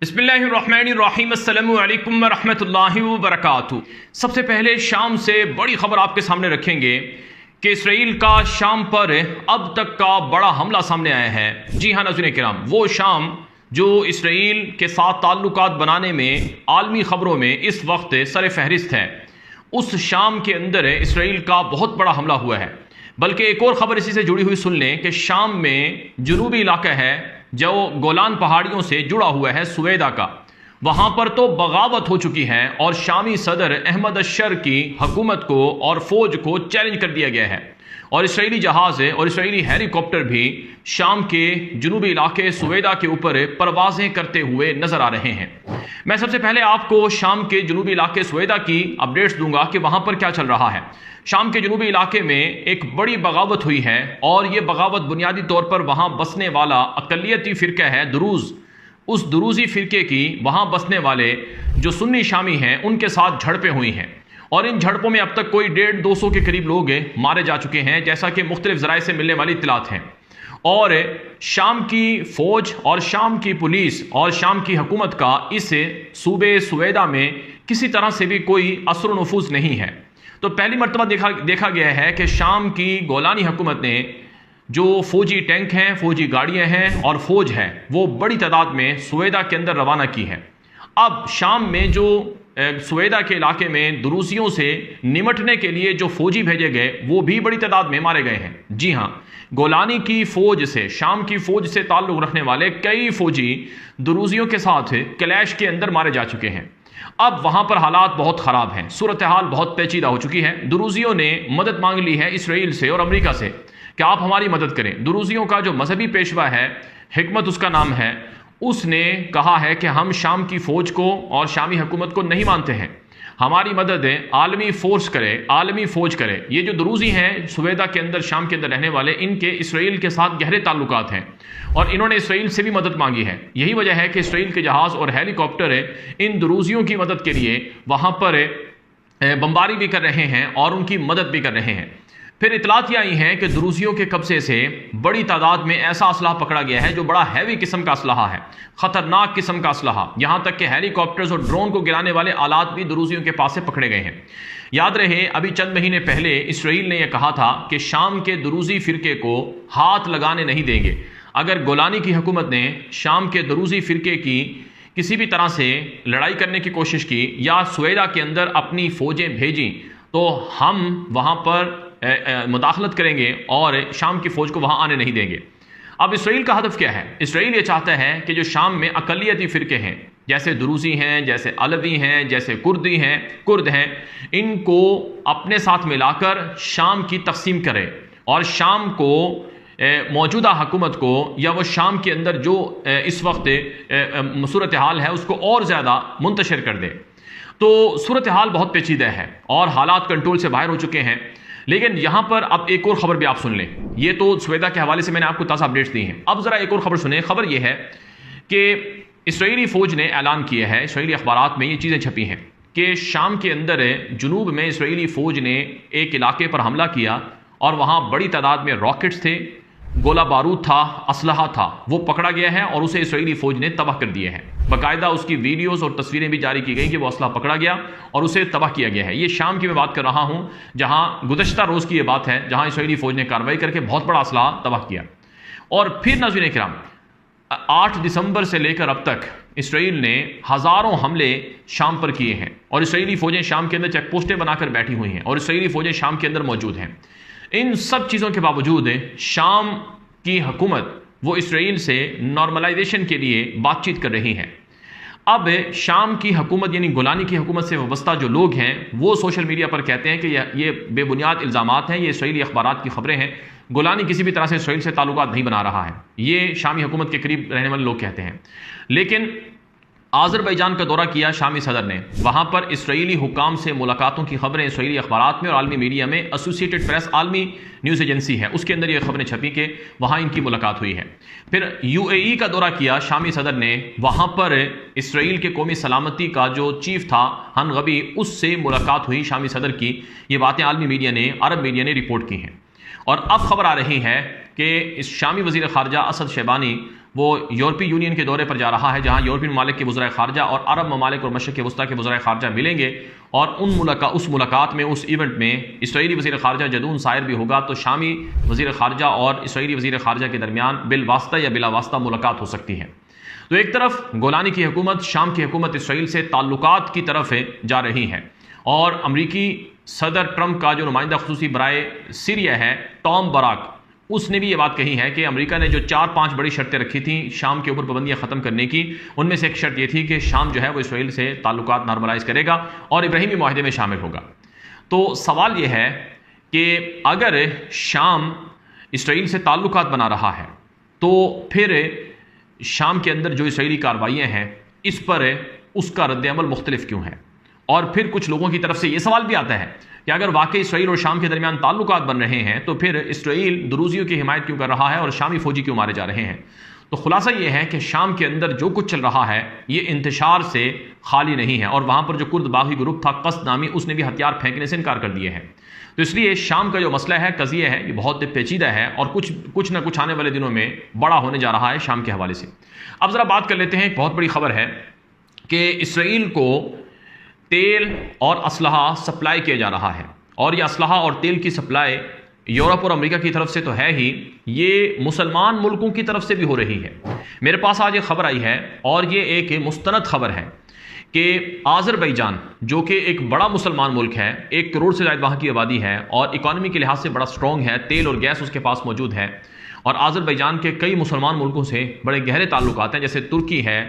बिस्मिल्लाहिर्रहमानिर्रहीम अस्सलामु अलैकुम वरहमतुल्लाहि वबरकातुहू। सबसे पहले शाम से बड़ी खबर आपके सामने रखेंगे कि इसराइल का शाम पर अब तक का बड़ा हमला सामने आया है। जी हाँ नाज़रीन किराम, वो शाम जो इसराइल के साथ ताल्लुकात बनाने में आलमी खबरों में इस वक्त सर फहरिस्त है, उस शाम के अंदर इसराइल का बहुत बड़ा हमला हुआ है। बल्कि एक और ख़बर इसी से जुड़ी हुई सुन लें कि शाम में जनूबी इलाका है जो गोलान पहाड़ियों से जुड़ा हुआ है, सुवेदा का, वहाँ पर तो बगावत हो चुकी है और शामी सदर अहमद अशर की हुकूमत को और फ़ौज को चैलेंज कर दिया गया है। और इसराइली जहाज़ और इसराइली हेलीकॉप्टर भी शाम के जनूबी इलाके सुवेदा के ऊपर परवाज़ें करते हुए नज़र आ रहे हैं। मैं सबसे पहले आपको शाम के जनूबी इलाके सुवेदा की अपडेट्स दूंगा कि वहाँ पर क्या चल रहा है। शाम के जनूबी इलाके में एक बड़ी बगावत हुई है और ये बगावत बुनियादी तौर पर वहाँ बसने वाला अक़लियती फ़िरका है दुरूज़, उस दुरूज़ी फ़िरके की वहाँ बसने वाले जो सुन्नी शामी हैं उनके साथ झड़पें हुई हैं। और इन झड़पों में अब तक कोई 150-200 के करीब लोग मारे जा चुके हैं, जैसा कि मुख्तलिफ ज़राए से मिलने वाली इत्तलात हैं। और शाम की फ़ौज और शाम की पुलिस और शाम की हुकूमत का इस सूबे सुवेदा में किसी तरह से भी कोई असर व नफूज़ नहीं है। तो पहली मरतबा देखा गया है कि शाम की गोलानी हुकूमत ने जो फ़ौजी टैंक हैं, फ़ौजी गाड़ियाँ हैं और फ़ौज है वो बड़ी तादाद में सुवेदा के अंदर रवाना की है। अब शाम में जो सुवेदा के इलाके में दुरूसियों से निमटने के लिए जो फ़ौजी भेजे गए वो भी बड़ी तादाद में मारे गए हैं। जी हाँ, गोलानी की फ़ौज से, शाम की फ़ौज से ताल्लुक़ रखने वाले कई फ़ौजी दुरूसियों के साथ क्लैश के अंदर मारे जा चुके हैं। अब वहाँ पर हालात बहुत ख़राब हैं, सूरत हाल बहुत पेचीदा हो चुकी है। दुरूसियों ने मदद मांग ली है इसराइल से और अमेरिका से कि आप हमारी मदद करें। दुरूसियों का जो मजहबी पेशवा है, हिकमत उसका नाम है, उसने कहा है कि हम शाम की फ़ौज को और शामी हुकूमत को नहीं मानते हैं, हमारी मदद आलमी फ़ोर्स करे, आलमी फ़ौज करे। ये जो दुरूसी हैं सुवेदा के अंदर, शाम के अंदर रहने वाले, इनके इसराइल के साथ गहरे ताल्लुकात हैं और इन्होंने इसराइल से भी मदद मांगी है। यही वजह है कि इसराइल के जहाज़ और हेलीकॉप्टर इन दुरूसियों की मदद के लिए वहाँ पर बमबारी भी कर रहे हैं और उनकी मदद भी कर रहे हैं। फिर इतलात ये आई हैं कि दुरूसियों के कब्जे से बड़ी तादाद में ऐसा असलहा पकड़ा गया है जो बड़ा हैवी किस्म का असलहा है, ख़तरनाक किस्म का असलहा। यहाँ तक कि हेलीकॉप्टर्स और ड्रोन को गिराने वाले आलात भी दुरूसियों के पास से पकड़े गए हैं। याद रहे, अभी चंद महीने पहले इसराइल ने यह कहा था कि शाम के दुरूसी फ़िरके को हाथ लगाने नहीं देंगे। अगर गोलानी की हुकूमत ने शाम के दुरूसी फ़िरके की किसी भी तरह से लड़ाई करने की कोशिश की या सुवेदा के अंदर अपनी फ़ौजें भेजी तो हम वहाँ पर मुदाखलत करेंगे और शाम की फ़ौज को वहाँ आने नहीं देंगे। अब इसराइल का हदफ क्या है? इसराइल ये चाहता है कि जो शाम में अक़लियती फ़िरके हैं, जैसे दुरूसी हैं, जैसे अलवी हैं, जैसे कुर्द हैं, इनको अपने साथ मिलाकर शाम की तकसीम करे और शाम को मौजूदा हुकूमत को या वो शाम के अंदर जो इस वक्त सूरत हाल है उसको और ज़्यादा मुंतशिर कर दे। तो सूरत हाल बहुत पेचीदा है और हालात कंट्रोल से बाहर हो चुके हैं। लेकिन यहाँ पर अब एक और ख़बर भी आप सुन लें। ये तो सुवेदा के हवाले से मैंने आपको ताज़ा अपडेट्स दी हैं। अब ज़रा एक और ख़बर सुने। ख़बर यह है कि इसराइली फ़ौज ने ऐलान किया है, इसराइली अखबारात में ये चीज़ें छपी हैं कि शाम के अंदर जुनूब में इसराइली फ़ौज ने एक इलाके पर हमला किया और वहाँ बड़ी तादाद में रॉकेट्स थे, गोला बारूद था, असलहा था, वो पकड़ा गया है और उसे इसराइली फ़ौज ने तबाह कर दिया है। बाकायदा उसकी वीडियोस और तस्वीरें भी जारी की गई कि वो असलहा पकड़ा गया और उसे तबाह किया गया है। ये शाम की मैं बात कर रहा हूँ, जहाँ गुज़श्ता रोज़ की ये बात है, जहाँ इसराइली फ़ौज ने कार्रवाई करके बहुत बड़ा असलहा तबाह किया। और फिर नाज़रीन किराम, 8 दिसंबर से लेकर अब तक इसराइल ने हज़ारों हमले शाम पर किए हैं और इसराइली फ़ौजें शाम के अंदर चेक पोस्टें बनाकर बैठी हुई हैं और इसराइली फ़ौजें शाम के अंदर मौजूद हैं। इन सब चीज़ों के बावजूद शाम की हुकूमत वो इसराइल से नॉर्मलाइजेशन के लिए बातचीत कर रही है। अब शाम की हुकूमत यानी गोलानी की हुकूमत से वाबस्ता जो लोग हैं वो सोशल मीडिया पर कहते हैं कि ये बेबुनियाद इल्ज़ामात हैं, ये इसराइली अखबारात की खबरें हैं, गोलानी किसी भी तरह से इसराइल से ताल्लुकात नहीं बना रहा है, ये शामी हुकूमत के करीब रहने वाले लोग कहते हैं। लेकिन आज़रबाईजान का दौरा किया शामी सदर ने, वहाँ पर इसराइली हुकाम से मुलाकातों की खबरें इसराइली अखबारात में और आलमी मीडिया में, एसोसिएटेड प्रेस आलमी न्यूज़ एजेंसी है उसके अंदर ये खबरें छपी कि वहाँ इनकी मुलाकात हुई है। फिर UAE का दौरा किया शामी सदर ने, वहाँ पर इसराइल के कौमी सलामती का जो चीफ था हनगबी, उससे मुलाकात हुई शामी सदर की। ये बातें आलमी मीडिया ने, अरब मीडिया ने रिपोर्ट की हैं। और अब खबर आ रही है कि इस शामी वज़ीर ख़ारजा असद शैबानी वो यूरोपीय यूनियन के दौरे पर जा रहा है, जहाँ यूरोपीय ममालिक के वज़ीर ख़ारजा और अरब ममालिक और मशरिक़ वस्ता के वज़ीर ख़ारजा मिलेंगे और उस मुलाकात में, उस इवेंट में इसराइली वज़ीर ख़ारजा जदून सायर भी होगा। तो शामी वज़ीर ख़ारजा और इसराइली वज़ीर ख़ारजा के दरमियान बिलवास्ता या बिलावास्ता मुलाकात हो सकती है। तो एक तरफ गोलानी की हुकूमत, शाम की हुकूमत इसराइल से ताल्लुकात की तरफ जा रही है और अमरीकी सदर ट्रंप का जो नुमाइंदा खुसूसी बराए सीरिया है टॉम बराक, उसने भी ये बात कही है कि अमेरिका ने जो 4-5 बड़ी शर्तें रखी थी शाम के ऊपर पाबंदियां ख़त्म करने की, उनमें से एक शर्त ये थी कि शाम जो है वो इसराइल से ताल्लुकात नॉर्मलाइज करेगा और इब्राहिमी माहदे में शामिल होगा। तो सवाल ये है कि अगर शाम इसराइल से ताल्लुकात बना रहा है तो फिर शाम के अंदर जो इसराइली कार्रवाइयाँ हैं इस पर उसका रद्द-ए-अमल मुख्तलिफ क्यों है। और फिर कुछ लोगों की तरफ से ये सवाल भी आता है कि अगर वाकई इसराइल और शाम के दरमियान ताल्लुकात बन रहे हैं तो फिर इसराइल दुरूजियों की हिमायत क्यों कर रहा है और शामी फौजी क्यों मारे जा रहे हैं। तो खुलासा ये है कि शाम के अंदर जो कुछ चल रहा है ये इंतशार से खाली नहीं है और वहाँ पर जो कुर्द बागी ग्रुप था कस्त नामी, उसने भी हथियार फेंकने से इनकार कर दिए हैं। तो इसलिए शाम का जो मसला है, कज़िया है, ये बहुत पेचीदा है और कुछ ना कुछ आने वाले दिनों में बड़ा होने जा रहा है शाम के हवाले से। अब ज़रा बात कर लेते हैं, एक बहुत बड़ी खबर है कि इसराइल को तेल और असलहा सप्लाई किया जा रहा है और ये असलहा और तेल की सप्लाई यूरोप और अमेरिका की तरफ से तो है ही, ये मुसलमान मुल्कों की तरफ से भी हो रही है। मेरे पास आज एक खबर आई है और ये एक मुस्तनद खबर है कि आज़रबैजान, जो कि एक बड़ा मुसलमान मुल्क है, 1 करोड़ से ज़्यादा वहाँ की आबादी है और इकॉनमी के लिहाज से बड़ा स्ट्रॉन्ग है, तेल और गैस उसके पास मौजूद है और आज़रबैजान के कई मुसलमान मुल्कों से बड़े गहरे ताल्लुकात हैं, जैसे तुर्की है,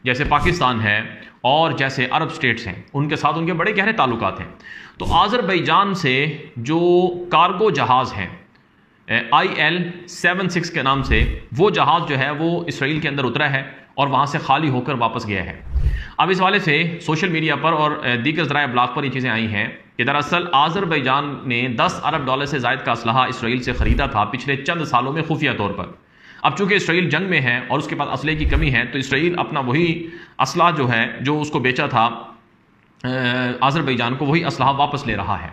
जैसे पाकिस्तान है और जैसे अरब स्टेट्स हैं, उनके साथ उनके बड़े गहरे ताल्लुकात हैं। तो आज़रबैजान से जो कार्गो जहाज़ हैं IL-76 के नाम से, वो जहाज़ जो है वो इसराइल के अंदर उतरा है और वहाँ से खाली होकर वापस गया है। अब इस वाले से सोशल मीडिया पर और दीगर ज़राए ब्लॉग पर ये चीज़ें आई हैं कि दरअसल आज़रबैजान ने $10 अरब से ज़ायद का असलहा इसराइल से ख़रीदा था पिछले चंद सालों में खुफिया तौर पर। अब चूंकि इसराइल जंग में है और उसके पास असले की कमी है, तो इसराइल अपना वही असला जो है जो उसको बेचा था आज़रबैजान को, वही असलहा वापस ले रहा है।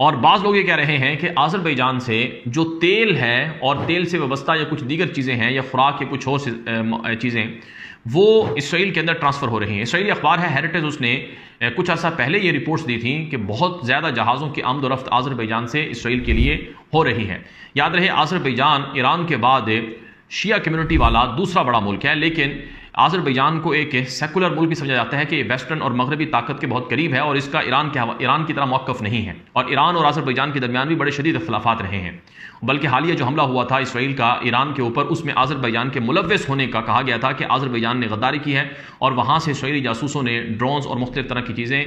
और बाज़ लोग ये कह रहे हैं कि आज़रबैजान से जो तेल है और तेल से वाबस्ता या कुछ दीगर चीज़ें हैं या खुराक या कुछ और चीज़ें, वो इसराइल के अंदर ट्रांसफ़र हो रही हैं। इसराइली अखबार है हेरिटेज, उसने कुछ अर्सा पहले ये रिपोर्ट्स दी थी कि बहुत ज़्यादा जहाज़ों की आमदोरफ्त आज़रबैजान से इसराइल के लिए हो रही है। याद रहे आज़रबैजान ईरान के बाद शिया कम्युनिटी वाला दूसरा बड़ा मुल्क है, लेकिन आज़रबैजान को एक सेकुलर मुल्क भी समझा जाता है कि वेस्टर्न और मगरबी ताकत के बहुत करीब है और इसका ईरान की तरह मौक़िफ़ नहीं है और ईरान और आज़रबैजान के दरमियान भी बड़े शदीद इख्तिलाफ़ात रहे हैं। बल्कि हालिया जो हमला हुआ था इसराइल का ईरान के ऊपर, उसमें आज़रबैजान के मुलव्वस होने का कहा गया था कि आज़रबैजान ने गद्दारी की है और वहाँ से इसराइली जासूसों ने ड्रोन्स और मुख्तलिफ तरह की चीज़ें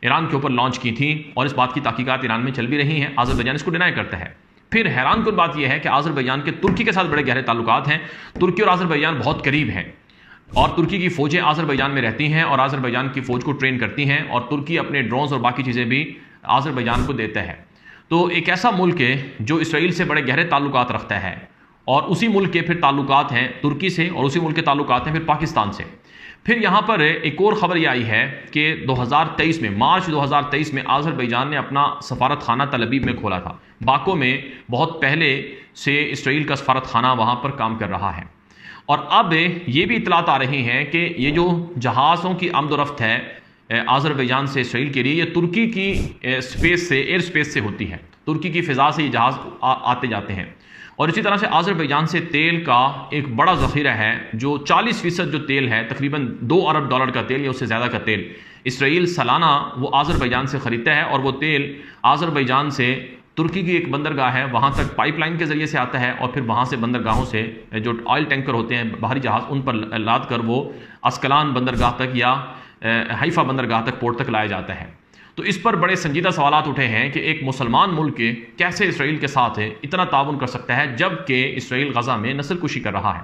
ईरान के ऊपर लॉन्च की थी और इस बात की तहकीकात ईरान में चल भी रही हैं। आज़रबैजान इसको डिनाई करता है। फिर हैरान कुन बात यह है कि आज़रबैजान के तुर्की के साथ बड़े गहरे ताल्लुकात हैं। तुर्की और आज़रबैजान बहुत करीब हैं और तुर्की की फ़ौजें आज़रबैजान में रहती हैं और आज़रबैजान की फ़ौज को ट्रेन करती हैं और तुर्की अपने ड्रोन्स और बाकी चीज़ें भी आज़रबैजान को देता है। तो एक ऐसा मुल्क है जो इसराइल से बड़े गहरे ताल्लुकात रखता है और उसी मुल्क के फिर ताल्लुकात हैं तुर्की से और उसी मुल्क के ताल्लुकात हैं फिर पाकिस्तान से। फिर यहाँ पर एक और ख़बर यह आई है कि 2023 में, मार्च 2023 में आज़रबैजान ने अपना सफारत खाना तल अबीब में खोला था। बाको में बहुत पहले से इसराइल का सफारत खाना वहाँ पर काम कर रहा है और अब ये भी इतलात आ रही हैं कि ये जो जहाज़ों की आमदोरफ्त है आज़रबैजान से इसराइल के लिए, ये तुर्की की स्पेस से, एयर स्पेस से होती है। तुर्की की फ़िज़ा से ये जहाज़ आते जाते हैं और इसी तरह से आज़रबैजान से तेल का एक बड़ा ज़ख़ीरा है, जो 40% जो तेल है, तकरीबन $2 अरब का तेल या उससे ज़्यादा का तेल इसराइल सालाना वो आज़रबैजान से ख़रीदता है और वो तेल आज़रबैजान से तुर्की की एक बंदरगाह है वहाँ तक पाइपलाइन के ज़रिए से आता है और फिर वहाँ से बंदरगाहों से जो ऑयल टैंकर होते हैं, बाहरी जहाज़, उन पर लाद कर वो अस्कलान बंदरगाह तक या हाइफा बंदरगाह तक, पोर्ट तक लाया जाता है। तो इस पर बड़े संजीदा सवालात उठे हैं कि एक मुसलमान मुल्क कैसे इसराइल के साथ इतना ताउन कर सकता है जबकि इसराइल गज़ा में नस्लकुशी कर रहा है।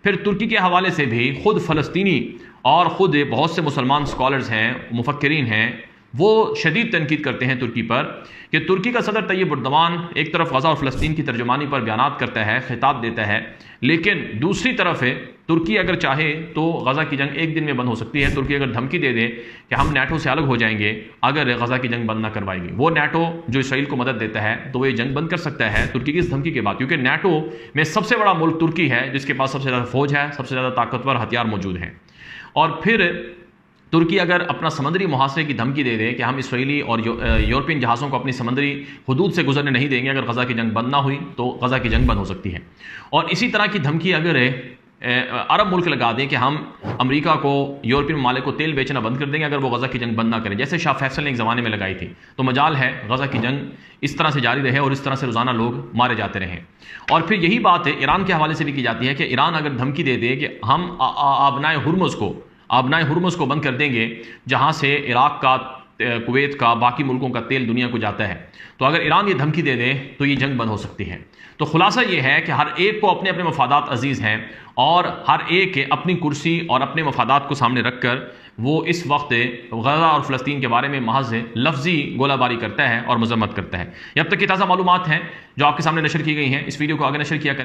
फिर तुर्की के हवाले से भी खुद फ़लस्तीनी और ख़ुद बहुत से मुसलमान स्कॉलर्स हैं, मुफक्किरीन हैं, वो शदीद तनकीद करते हैं तुर्की पर कि तुर्की का सदर तैयब उर्दवान एक तरफ गज़ा और फ़लस्तीन की तर्जुमानी पर बयानात करता है, खिताब देता है, लेकिन दूसरी तरफ है तुर्की अगर चाहे तो गज़ा की जंग एक दिन में बंद हो सकती है। तुर्की अगर धमकी दे दे कि हम नाटो से अलग हो जाएंगे अगर गज़ा की जंग बंद ना करवाएगी, वो नाटो जो इसराइल को मदद देता है, तो वो ये जंग बंद कर सकता है तुर्की की इस धमकी के बाद, क्योंकि नाटो में सबसे बड़ा मुल्क तुर्की है जिसके पास सबसे ज़्यादा फौज है, सबसे ज़्यादा ताकतवर हथियार मौजूद हैं। और फिर तुर्की अगर अपना समुद्री मुहासरे की धमकी दे दे कि हम इसराइली और यूरोपियन जहाज़ों को अपनी समुद्री हदूद से गुजरने नहीं देंगे अगर गज़ा की जंग बंद ना हुई, तो गज़ा की जंग बंद हो सकती है। और इसी तरह की धमकी अगर अरब मुल्क लगा दें कि हम अमेरिका को, यूरोपियन ममालिक को तेल बेचना बंद कर देंगे अगर वो गज़ा की जंग बंद ना करें, जैसे शाह फैसल ने एक ज़माने में लगाई थी, तो मजाल है गज़ा की जंग इस तरह से जारी रहे और इस तरह से रोज़ाना लोग मारे जाते रहें। और फिर यही बात ईरान के हवाले से भी की जाती है कि ईरान अगर धमकी दे दे कि हम आबनाए हुर्मुज़ को बंद कर देंगे जहाँ से इराक़ का, कुवैत का, बाकी मुल्कों का तेल दुनिया को जाता है, तो अगर ईरान ये धमकी दे दे तो ये जंग बंद हो सकती है। तो खुलासा ये है कि हर एक को अपने अपने मफादात अजीज़ हैं और हर एक अपनी कुर्सी और अपने मफादात को सामने रखकर वो इस वक्त गज़ा और फ़लस्तीन के बारे में महज लफ्ज़ी गोलाबारी करता है और मज़म्मत करता है। अब तक की ताज़ा मालूमात हैं जो आपके सामने नशर की गई हैं। इस वीडियो को आगे नशर किया करें।